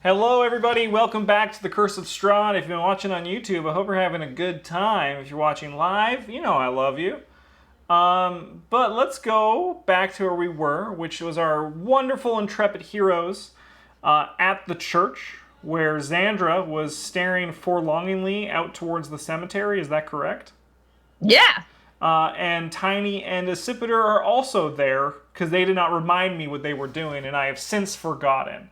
Hello, everybody. Welcome back to the Curse of Strahd. If you've been watching on YouTube, I hope you're having a good time. If you're watching live, you know I love you. But let's go back to where we were, which was our wonderful, intrepid heroes at the church, where Xandra was staring forlongingly out towards the cemetery. Is that correct? Yeah. And Tiny and Accipiter are also there, because they did not remind me what they were doing, and I have since forgotten.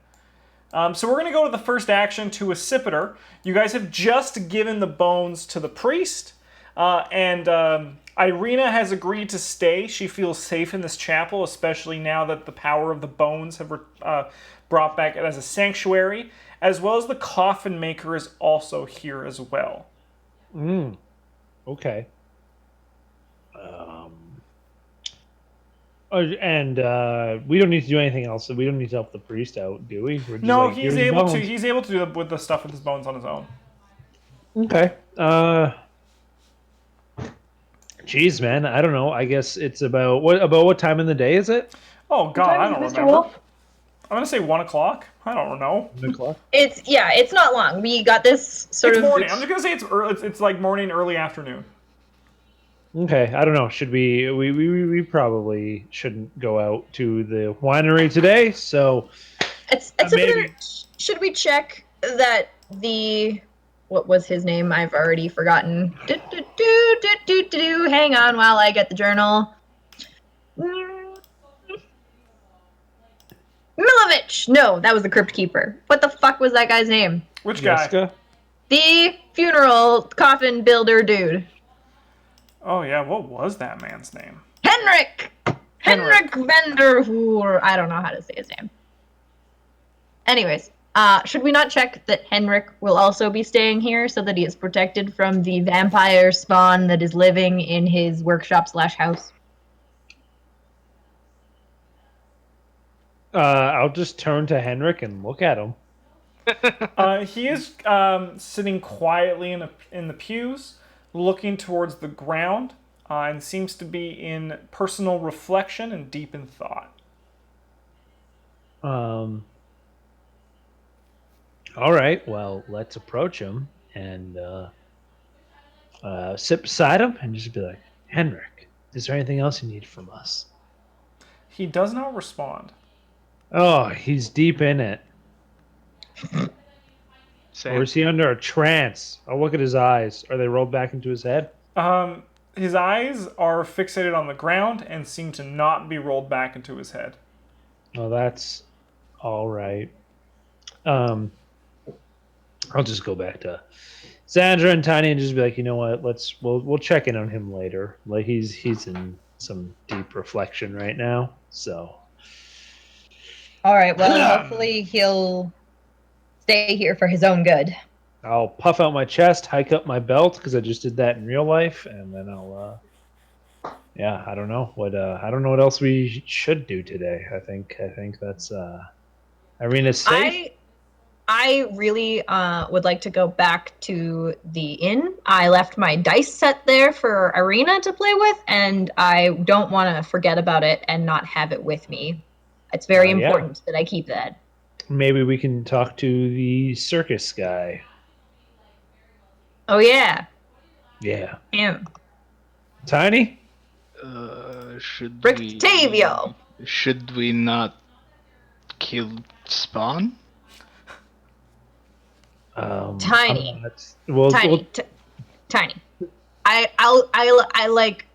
So we're going to go to the first action to Accipiter. You guys have just given the bones to the priest, and Irina has agreed to stay. She feels safe in this chapel, especially now that the power of the bones have brought back it as a sanctuary, as well as the coffin maker is also here as well. Okay. And we don't need to do anything else. We don't need to help the priest out, do we? We're just No, like, he's "Here's able to. bones." He's able to do with the stuff with his bones on his own. Okay. Geez, man. I don't know. I guess it's about what time in the day is it? Oh God, I don't Mr. remember. Wolf? I'm gonna say 1 o'clock. I don't know. 1 o'clock. It's not long. We got this sort It's of morning. I'm just gonna say it's early. It's like morning, early afternoon. Okay. I don't know. Should we probably shouldn't go out to the winery today? So it's maybe. should we check that what was his name? I've already forgotten. Hang on while I get the journal. Milovich! No, that was the crypt keeper. What the fuck was that guy's name? Which guy? Jessica? The funeral coffin builder dude. Oh yeah, what was that man's name? Henrik Vanderhoer. I don't know how to say his name. Anyways, should we not check that Henrik will also be staying here so that he is protected from the vampire spawn that is living in his workshop/house? I'll just turn to Henrik and look at him. He is sitting quietly in the pews, looking towards the ground, and seems to be in personal reflection and deep in thought. All right. Well, let's approach him and sit beside him and just be like, Henrik, is there anything else you need from us? He does not respond. Oh, he's deep in it. Same. Or is he under a trance? Oh, look at his eyes. Are they rolled back into his head? His eyes are fixated on the ground and seem to not be rolled back into his head. Oh, that's all right. I'll just go back to Sandra and Tiny and just be like, you know what? We'll check in on him later. Like he's in some deep reflection right now. So. All right. Well, hopefully he'll stay here for his own good. I'll puff out my chest, hike up my belt because I just did that in real life, and then I'll. Yeah, I don't know what. I don't know what else we should do today. I think that's. Irina's safe. I really would like to go back to the inn. I left my dice set there for Irina to play with, and I don't want to forget about it and not have it with me. It's very important that I keep that. Maybe we can talk to the circus guy. Oh, yeah. Yeah. Him. Tiny? Should Rictavio. Should we not kill Spawn? Tiny. Well, Tiny. I like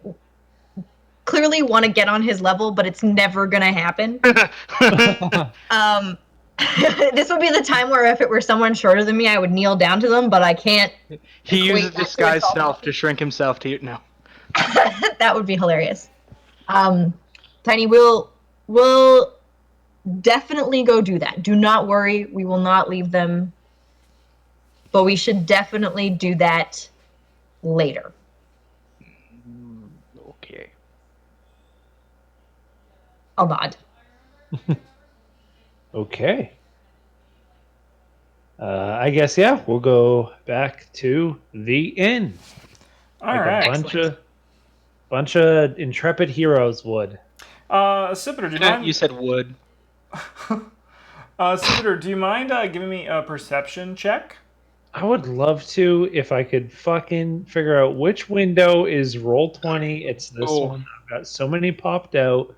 clearly want to get on his level, but it's never gonna happen. This would be the time where if it were someone shorter than me, I would kneel down to them, but I can't. He uses disguise self to shrink himself to you. No. That would be hilarious. Tiny, we'll definitely go do that. Do not worry, we will not leave them. But we should definitely do that later. Okay. I'll nod. Okay. I guess we'll go back to the inn. All right. A bunch of intrepid heroes would. Accipiter, do you mind? You said wood. Scooter, do you mind giving me a perception check? I would love to if I could fucking figure out which window is roll 20. It's this Oh. one. I've got so many popped out.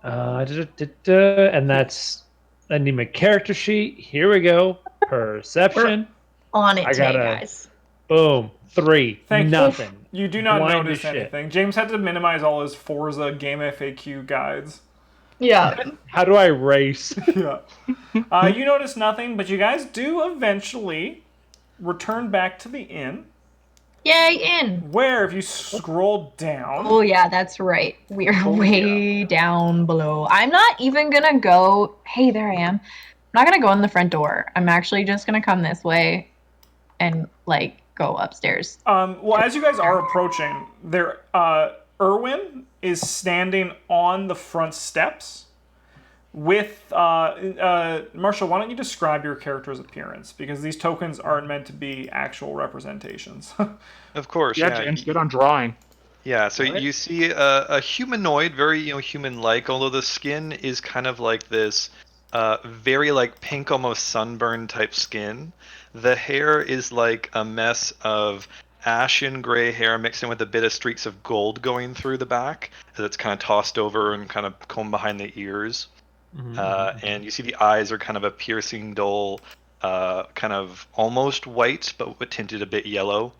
And that's I need my character sheet. Here we go. Perception. On it I today, got a guys. boom. 3. Thank you. Nothing. You do not Blind notice as shit. anything. James had to minimize all his Forza game FAQ guides. Yeah. How do I race? Yeah. You notice nothing, but you guys do eventually return back to the inn, Yay, in. where if you scroll down, Oh, yeah, that's right. We're way down below. I'm not even gonna go. Hey, there I am. I'm not gonna go in the front door. I'm actually just gonna come this way and, like, go upstairs. well, as you guys are approaching, there, Erwin is standing on the front steps with, Marshall, why don't you describe your character's appearance? Because these tokens aren't meant to be actual representations. Of course, Yeah, James, get on drawing. Yeah, so Right. you see a humanoid, very human-like, although the skin is kind of like this very like pink, almost sunburn type skin. The hair is like a mess of ashen gray hair mixed in with a bit of streaks of gold going through the back, as it's kind of tossed over and kind of combed behind the ears. And you see the eyes are kind of a piercing, dull, kind of almost white, but tinted a bit yellow.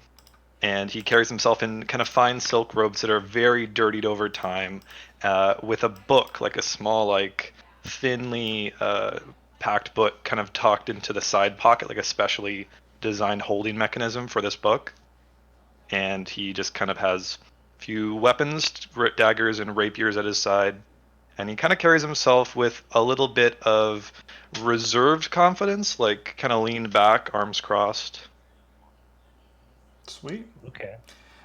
And he carries himself in kind of fine silk robes that are very dirtied over time, with a book, like a small, like thinly packed book, kind of tucked into the side pocket, like a specially designed holding mechanism for this book. And he just kind of has a few weapons, daggers and rapiers at his side. And he kind of carries himself with a little bit of reserved confidence, like kind of leaned back, arms crossed. Sweet. Okay.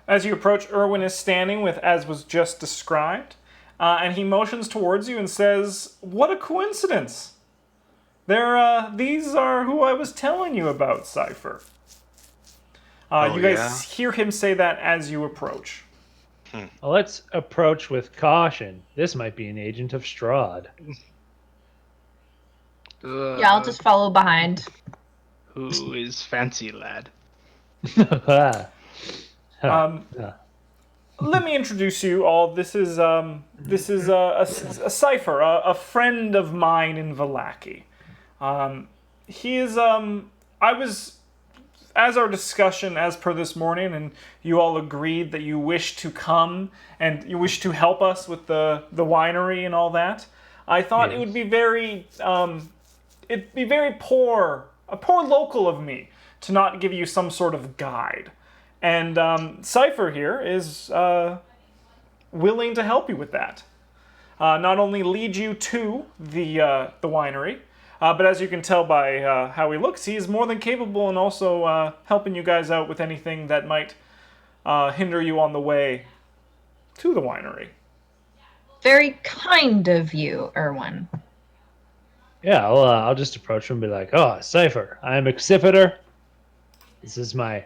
As you approach, Erwin is standing with as was just described, and he motions towards you and says, "What a coincidence! These are who I was telling you about, Cipher." You guys hear him say that as you approach. Well, let's approach with caution. This might be an agent of Strahd. Yeah, I'll just follow behind. Who is fancy lad? Let me introduce you all. This is a Cipher, a friend of mine in Vallaki. He is I was, as our discussion as per this morning, and you all agreed that you wish to come and you wish to help us with the winery and all that. I thought it would be very it'd be very poor local of me to not give you some sort of guide. And Cipher here is willing to help you with that. Not only lead you to the winery, but as you can tell by how he looks, he is more than capable in also helping you guys out with anything that might hinder you on the way to the winery. Very kind of you, Erwin. Yeah, I'll just approach him and be like, "Oh, Cipher, I'm Cipher. This is my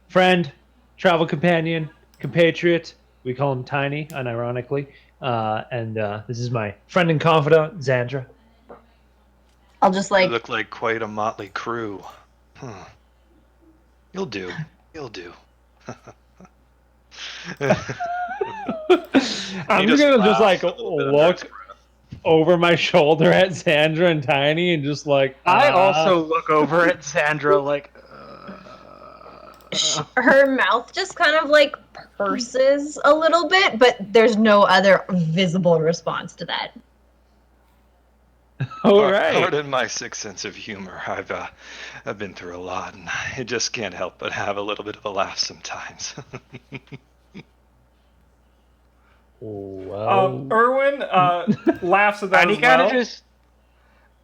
friend, travel companion, compatriot. We call him Tiny, unironically. And this is my friend and confidant, Xandra." I'll just You look like quite a motley crew. You'll do. You'll do. I'm just gonna just laughs like a little bit under his look over my shoulder at Xandra and Tiny and just like I also look over at Sandra like, her mouth just kind of like purses a little bit, but there's no other visible response to that. all right. Pardon my sick sense of humor. I've been through a lot, and I just can't help but have a little bit of a laugh sometimes. Well, Erwin laughs at that and he as kind well, of just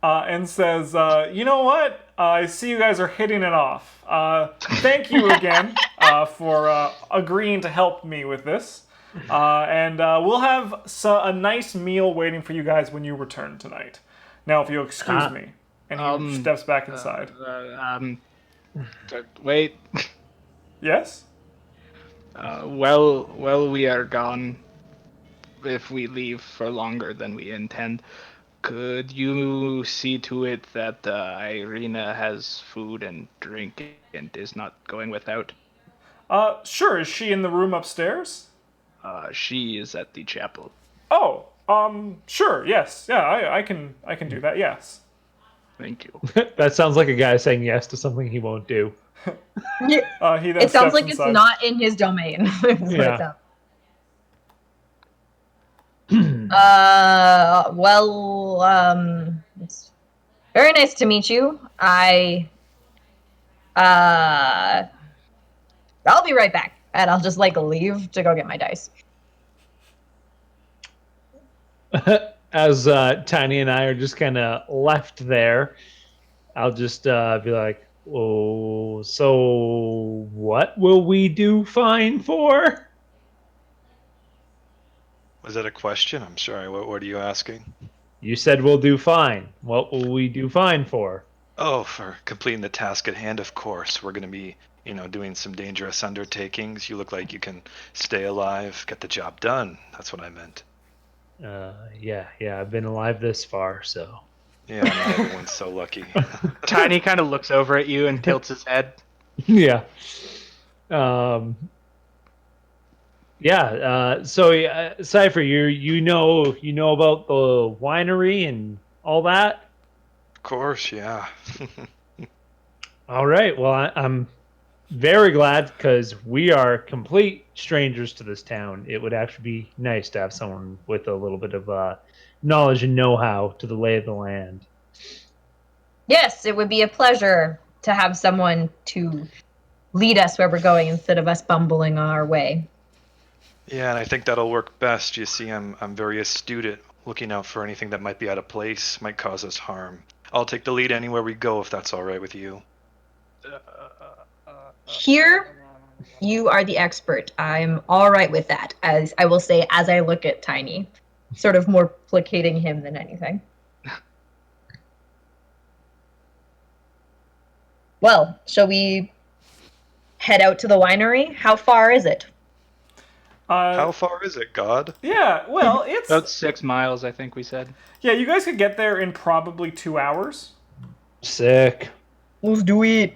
and says, "You know what? I see you guys are hitting it off. Thank you again for agreeing to help me with this. And we'll have a nice meal waiting for you guys when you return tonight. Now, if you'll excuse me." And he steps back inside. Wait. Yes? Well, we are gone. If we leave for longer than we intend, Could you see to it that Irina has food and drink and is not going without? Sure. Is she in the room upstairs? She is at the chapel. Oh, sure. Yes. Yeah, I can do that. Yes. Thank you. That sounds like a guy saying yes to something he won't do. He then It sounds steps like inside. it's not in his domain. is what it Yeah. sounds. It's very nice to meet you. I'll be right back, and I'll just like leave to go get my dice. As Tiny and I are just kind of left there, I'll just be like, "Oh, so what will we do fine for?" Was that a question? I'm sorry. What are you asking? You said we'll do fine. What will we do fine for? Oh, for completing the task at hand, of course. We're going to be, doing some dangerous undertakings. You look like you can stay alive, get the job done. That's what I meant. Yeah, I've been alive this far, so. Yeah, not everyone's so lucky. Tiny kind of looks over at you and tilts his head. Yeah. So Cipher, you know about the winery and all that? Of course, yeah. All right. Well, I'm very glad because we are complete strangers to this town. It would actually be nice to have someone with a little bit of knowledge and know-how to the lay of the land. Yes, it would be a pleasure to have someone to lead us where we're going instead of us bumbling our way. Yeah, and I think that'll work best. You see, I'm very astute at looking out for anything that might be out of place, might cause us harm. I'll take the lead anywhere we go if that's all right with you. Here, you are the expert. I'm all right with that, as I will say as I look at Tiny, sort of more placating him than anything. Well, shall we head out to the winery? How far is it? How far is it, God? Yeah, well, it's About 6 miles, I think we said. yeah. You guys could get there in probably 2 hours. Sick. Let's do it.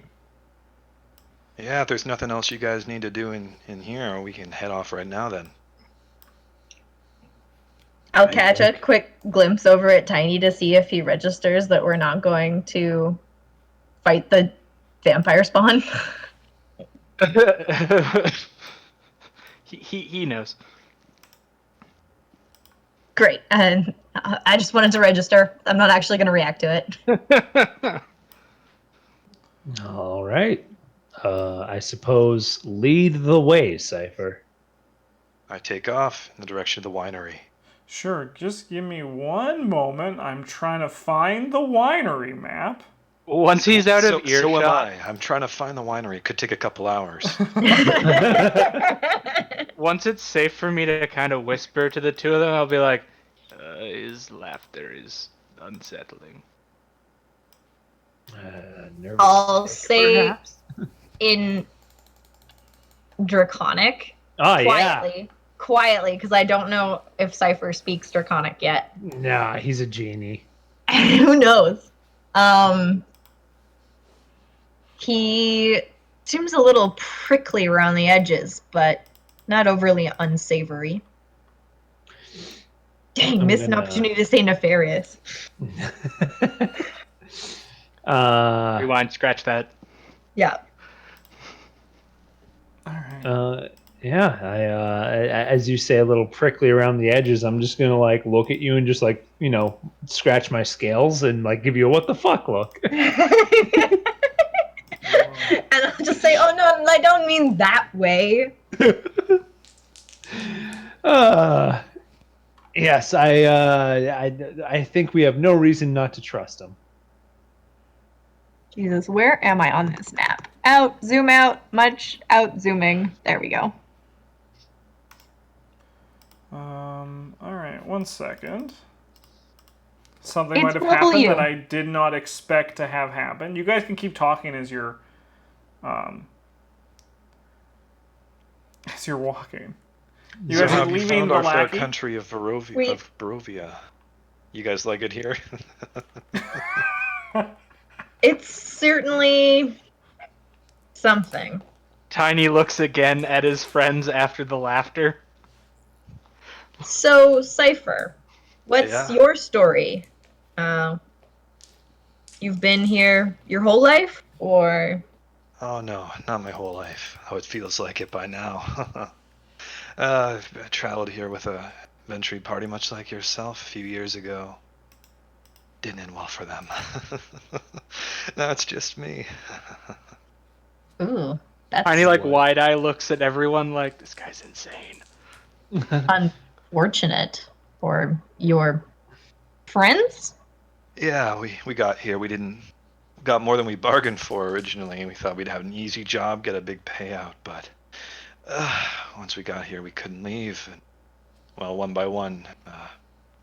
Yeah, if there's nothing else you guys need to do in here, we can head off right now then. I'll catch a quick glimpse over at Tiny to see if he registers that we're not going to fight the vampire spawn. he knows. Great. And I just wanted to register. I'm not actually going to react to it. All right. I suppose lead the way, Cipher. I take off in the direction of the winery. Sure, just give me one moment. I'm trying to find the winery map. Once he's out of So am earshot, I. I'm trying to find the winery. It could take a couple hours. once it's safe for me to kind of whisper to the two of them, I'll be like, his laughter is unsettling. Nervous. I'll say Perhaps? in Draconic, Oh, yeah. quietly, because I don't know if Cipher speaks Draconic yet. Nah, he's a genie. Who knows? He seems a little prickly around the edges, but not overly unsavory. Dang, missed an opportunity to say nefarious. Rewind, scratch that. Yeah. All right. Yeah, as you say, a little prickly around the edges. I'm just gonna like look at you and just like scratch my scales and like give you a what the fuck look. And I'll just say, oh no, I don't mean that way. Yes, I think we have no reason not to trust him. Jesus, where am I on this map? Out, zoom out, much out, zooming. There we go. All right, 1 second. Something It's might have Global happened U. that I did not expect to have happen. You guys can keep talking as you're walking. You guys are we leaving found the our fair lackey. country of Wait. Barovia. You guys like it here? It's certainly something. Tiny looks again at his friends after the laughter. So, Cipher, what's Yeah. your story? Uh, you've been here your whole life, or Oh no, not my whole life. How it feels like it by now. I traveled here with a venture party much like yourself a few years ago. Didn't end well for them. Now it's just me. ooh, that's Tiny like What? wide eye looks at everyone like this guy's insane. unfortunate for your friends? Yeah, we got here. We got more than we bargained for originally. We thought we'd have an easy job, get a big payout, but once we got here, we couldn't leave. And, well, one by one,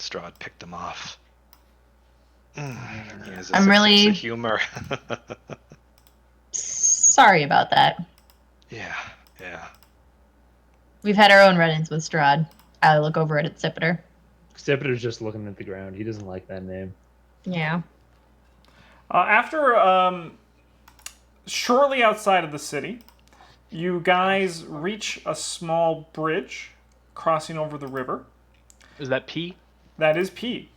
Strahd picked them off. He has a I'm sense really- of humor. Sorry about that. Yeah. We've had our own run-ins with Strahd. I look over at Cipher. Cipher's just looking at the ground. He doesn't like that name. Yeah. After shortly outside of the city, you guys reach a small bridge crossing over the river. Is that P? That is P.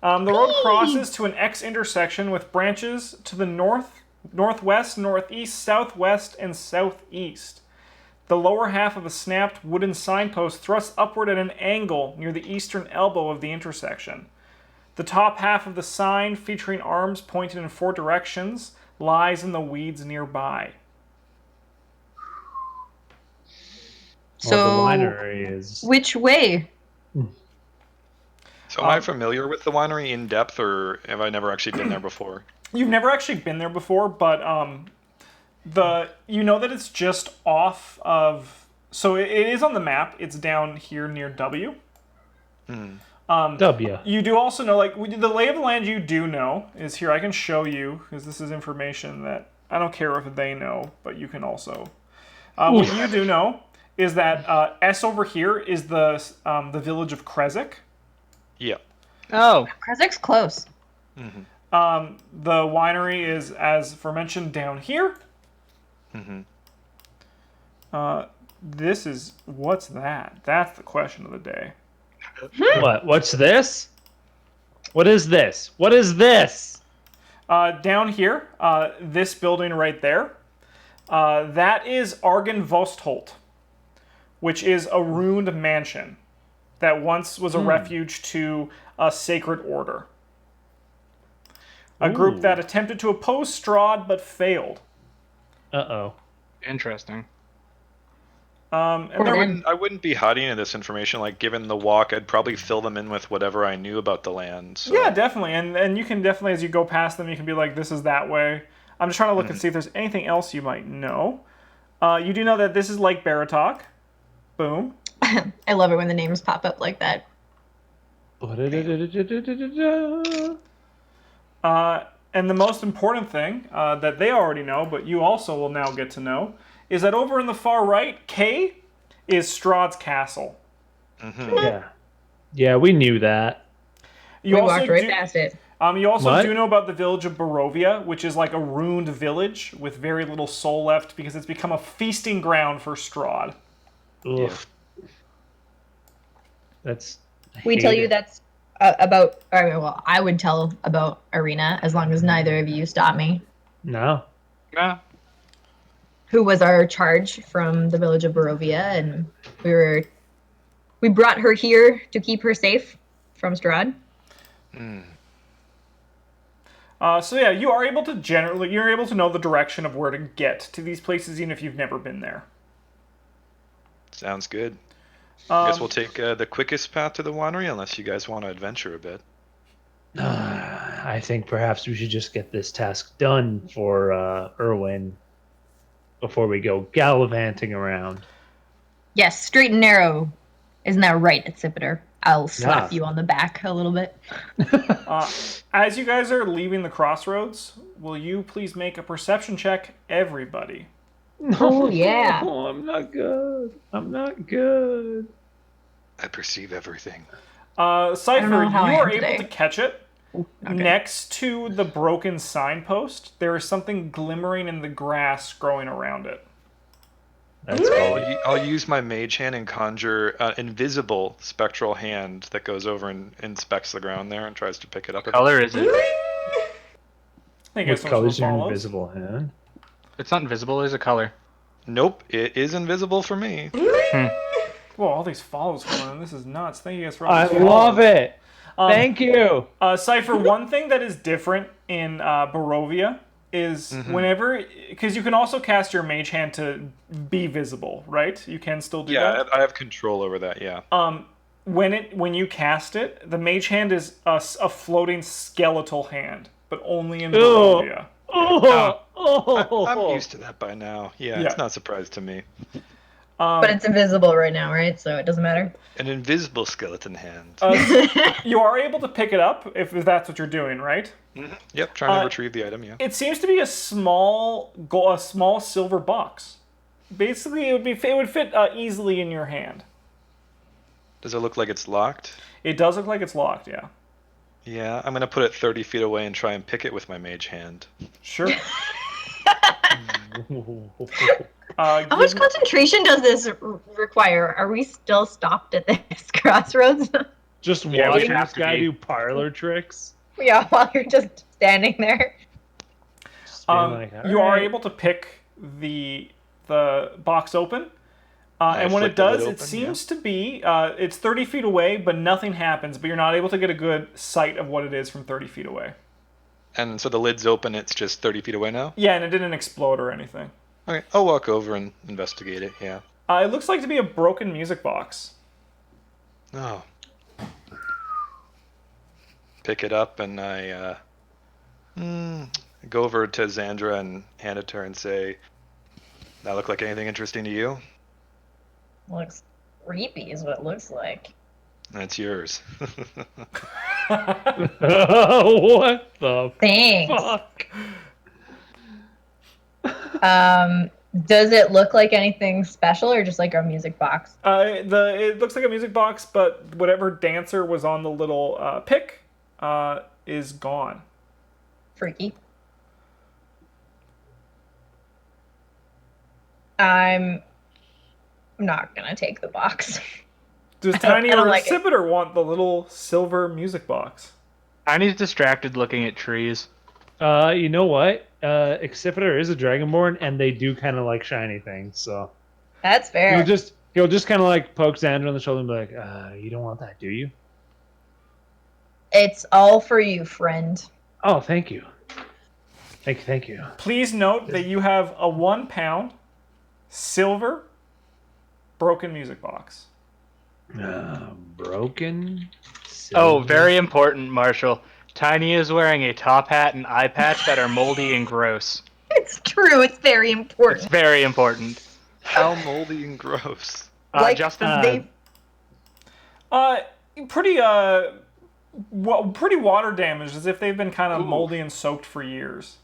The road crosses to an X intersection with branches to the north, northwest, northeast, southwest, and southeast. The lower half of a snapped wooden signpost thrusts upward at an angle near the eastern elbow of the intersection. The top half of the sign, featuring arms pointed in 4 directions, lies in the weeds nearby. So, Well, the winery is. which way? So am I familiar with the winery in depth, or have I never actually been there before? You've never actually been there before, but you know that it's just off of. So it is on the map. It's down here near W. W. You do also know, like, the lay of the land you do know is here. I can show you, because this is information that I don't care if they know, but you can also. What you do know is that S over here is the village of Krezik. Yeah. Oh, Krazik's close. The winery is, as aforementioned, down here. This is, what's that? That's the question of the day. What? What's this? What is this? What is this? Down here, this building right there, that is Argen Vostholt, which is a ruined mansion that once was a refuge to a sacred order. A group that attempted to oppose Strahd but failed. Uh-oh. interesting. And Poor there, man. I wouldn't be hiding in this information. Like, given the walk, I'd probably fill them in with whatever I knew about the land. So. yeah, definitely. And you can definitely, as you go past them, you can be like, this is that way. I'm just trying to look and see if there's anything else you might know. You do know that this is Lake Baratok. Boom. I love it when the names pop up like that. And the most important thing that they already know, but you also will now get to know, is that over in the far right, K is Strahd's castle. Yeah. Yeah, we knew that. You We also walked right do, past it. you also What? do know about the village of Barovia, which is like a ruined village with very little soul left because it's become a feasting ground for Strahd. Oof. That's. I We hate tell you it. that's about. Or, well, I would tell about Arena as long as neither of you stop me. No. Yeah. Who was our charge from the village of Barovia, and we brought her here to keep her safe from Strahd. So yeah, you are able to you're able to know the direction of where to get to these places, even if you've never been there. Sounds good. I guess we'll take the quickest path to the winery, unless you guys want to adventure a bit. I think perhaps we should just get this task done for Erwin before we go gallivanting around. Yes, straight and narrow. Isn't that right, Cipher? I'll slap Yeah. you on the back a little bit. As you guys are leaving the crossroads, will you please make a perception check, everybody? Oh, yeah. Oh, I'm not good. I'm not good. I perceive everything. Cipher, know how you I am are able today. to catch it. Okay. Next to the broken signpost, there is something glimmering in the grass growing around it. That's cool. I'll use my mage hand and conjure invisible spectral hand that goes over and inspects the ground there and tries to pick it up. Color is it? I think What it's color's your follows. invisible hand? It's not invisible. It's a color. Nope, it is invisible for me. Whoa, all these follows going on. This is nuts. Thank you guys for all I these love follows. it. Thank you. Cipher, one thing that is different in Barovia is whenever, because you can also cast your mage hand to be visible, right? You can still do that. Yeah, I have control over that. Yeah. When you cast it, the mage hand is a floating skeletal hand, but only in Barovia. I'm used to that by now. Yeah, it's not a surprise to me. But it's invisible right now, right? So it doesn't matter. An invisible skeleton hand. You are able to pick it up if that's what you're doing, right? Yep, trying to retrieve the item. Yeah. It seems to be a small silver box. Basically, it would fit easily in your hand. Does it look like it's locked? It does look like it's locked, yeah. Yeah, I'm gonna put it 30 feet away and try and pick it with my mage hand. Sure. How much concentration does this require? Are we still stopped at this crossroads? Just Yeah, we watching have this to guy be. do parlor tricks. Yeah, while you're just standing there. Just being like, You are "Alright." able to pick the box open. And when flick it the lid does, open, it seems to be, it's 30 feet away, but nothing happens. But you're not able to get a good sight of what it is from 30 feet away. And so the lid's open, it's just 30 feet away now? Yeah, and it didn't explode or anything. Okay, I'll walk over and investigate it, yeah. It looks like to be a broken music box. Oh. Pick it up and I go over to Xandra and hand it to her and say, "That look like anything interesting to you?" Looks creepy is what it looks like. That's yours. What the Thanks. fuck? Does it look like anything special or just like a music box? It looks like a music box, but whatever dancer was on the little pick is gone. Freaky. I'm not gonna take the box. Does Tiny I don't or like it. Scipiter want the little silver music box? Tiny's distracted looking at trees. You know what? Cipher is a dragonborn, and they do kind of like shiny things. So That's fair. he'll just kind of like poke Xander on the shoulder and be like, "You don't want that, do you?" It's all for you, friend. Oh, thank you. Thank you. Please note that you have a 1 pound silver broken music box. Broken. Oh, silver- very important, Marshall. Tiny is wearing a top hat and eye patch that are moldy and gross. It's true. It's very It's important. very important. How moldy and gross. Like, Justin? they Pretty pretty water damaged, as if they've been kind of moldy and soaked for years.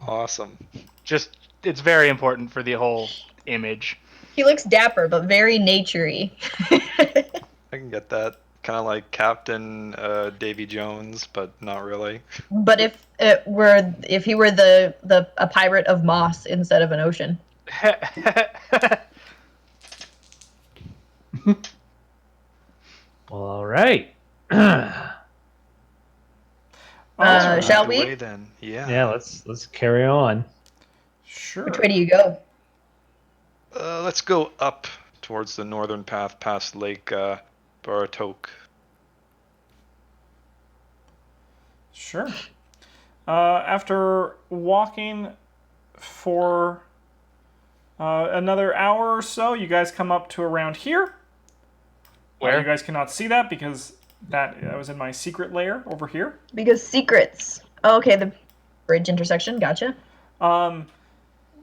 Awesome. Just, it's very important for the whole image. He looks dapper, but very naturey. I can get that. Kind of like Captain Davy Jones, but not really. But if he were a pirate of moss instead of an ocean. Well, all right. Shall Away we? then. Yeah. Yeah, let's carry on. Sure. Which way do you go? Let's go up towards the northern path past Lake Baratok. Sure. After walking for another hour or so, you guys come up to around here. Where? You guys cannot see that because that was in my secret lair over here. Because secrets. Oh, okay, the bridge intersection. Gotcha.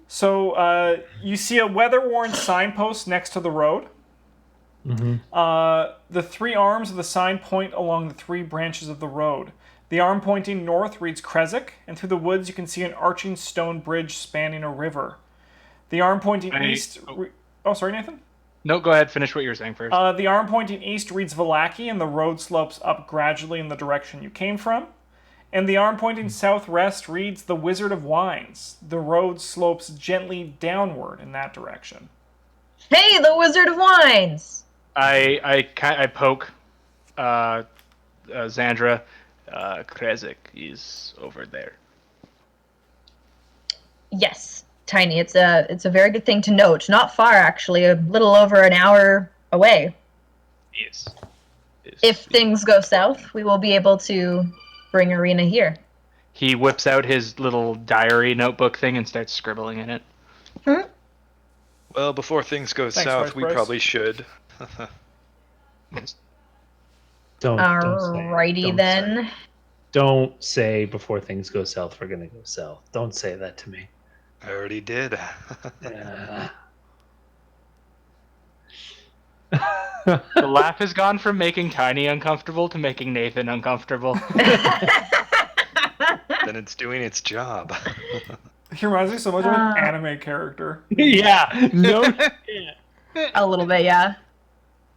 So you see a weather-worn signpost next to the road. The 3 arms of the sign point along the 3 branches of the road. The arm pointing north reads Kresik, and through the woods you can see an arching stone bridge spanning a river. The arm pointing east... Oh, sorry, Nathan? No, go ahead. Finish what you were saying first. The arm pointing east reads Valaki, and the road slopes up gradually in the direction you came from. And the arm pointing southwest reads the Wizard of Wines. The road slopes gently downward in that direction. Hey, the Wizard of Wines! I poke Xandra. Krezek is over there. Yes, Tiny. It's a very good thing to note. Not far, actually. A little over an hour away. Yes. If things go south, we will be able to bring Arena here. He whips out his little diary notebook thing and starts scribbling in it. Well, before things go Thanks, south, Vice we Pres. probably should. Don't say Alrighty it. then. Don't say before things go south, we're gonna go south. Don't say that to me. I already did. The laugh has gone from making Tiny uncomfortable to making Nathan uncomfortable. Then it's doing its job. He reminds me so much of an anime character. Yeah, no. A little bit, yeah.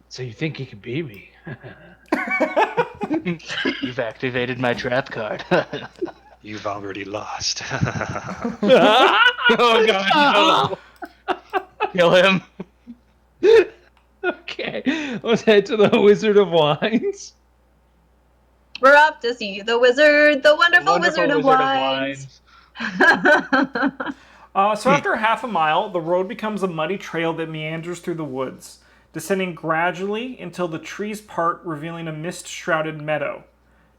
So you think you can beat me? You've activated my trap card. You've already lost. Oh god, no. Kill him. Okay, let's head to the Wizard of Wines. We're up to see the wizard, the wonderful Wizard of Wines. So after half a mile, the road becomes a muddy trail that meanders through the woods, descending gradually until the trees part, revealing a mist-shrouded meadow.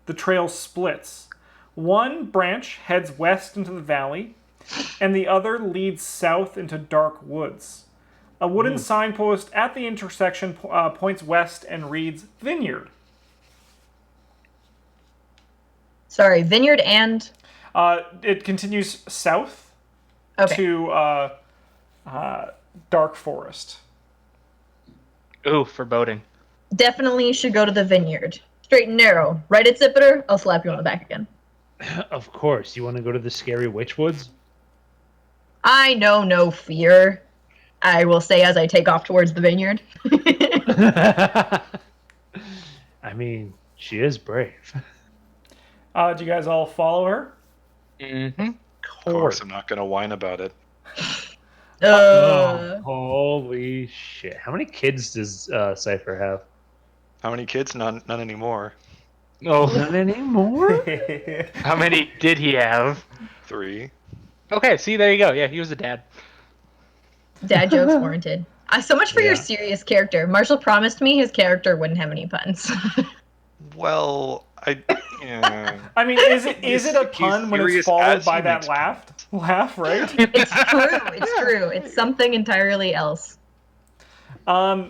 The trail splits. One branch heads west into the valley, and the other leads south into dark woods. A wooden signpost at the intersection points west and reads Vineyard. Sorry, vineyard and... It continues south Okay. to dark forest. Ooh, foreboding. Definitely should go to the vineyard. Straight and narrow. Right at Cipher, I'll slap you on the back again. Of course. You want to go to the scary witch woods? I know no fear, I will say as I take off towards the vineyard. I mean, she is brave. Do you guys all follow her? Mm-hmm. Of course, I'm not going to whine about it. Oh, holy shit. How many kids does Cipher have? How many kids? None anymore. Oh, Not anymore? how many did he have? 3. Okay, see, there you go. Yeah, he was a dad. Dad jokes warranted. So much for your Yeah. serious character. Marshall promised me his character wouldn't have any puns. Well, yeah. I mean, is it a He's pun when it's serious followed as by he that makes laugh, right? It's true. It's true. It's something entirely else. A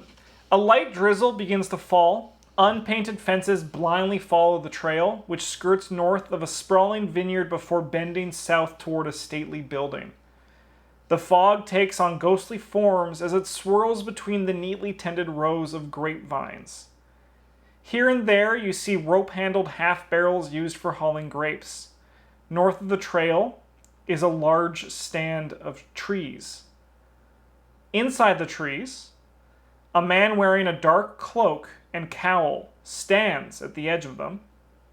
light drizzle begins to fall. Unpainted fences blindly follow the trail, which skirts north of a sprawling vineyard before bending south toward a stately building. The fog takes on ghostly forms as it swirls between the neatly tended rows of grapevines. Here and there you see rope-handled half-barrels used for hauling grapes. North of the trail is a large stand of trees. Inside the trees, a man wearing a dark cloak and cowl stands at the edge of them,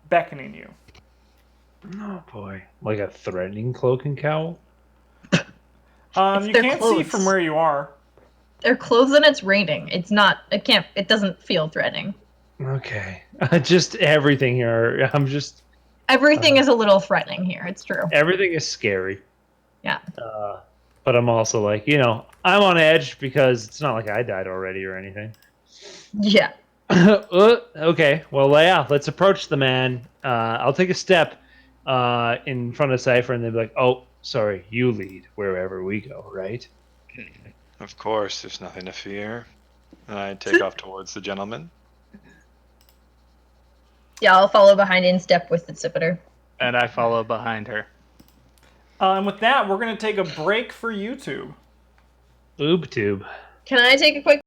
beckoning you. Oh boy. Like a threatening cloak and cowl? You their can't see clothes. from where you are. They're clothes and it's raining. It's not. It doesn't feel threatening. Okay. Just everything here. Everything is a little threatening here. It's true. Everything is scary. Yeah. But I'm also like, I'm on edge because it's not like I died already or anything. Yeah. Okay, well, yeah, let's approach the man. I'll take a step in front of Cipher, and they'll be like, oh, sorry, you lead wherever we go, right? Of course, there's nothing to fear. And I take off towards the gentleman. Yeah, I'll follow behind in step with the Cipher. And I follow behind her. And with that, we're going to take a break for YouTube. Oob tube. Can I take a quick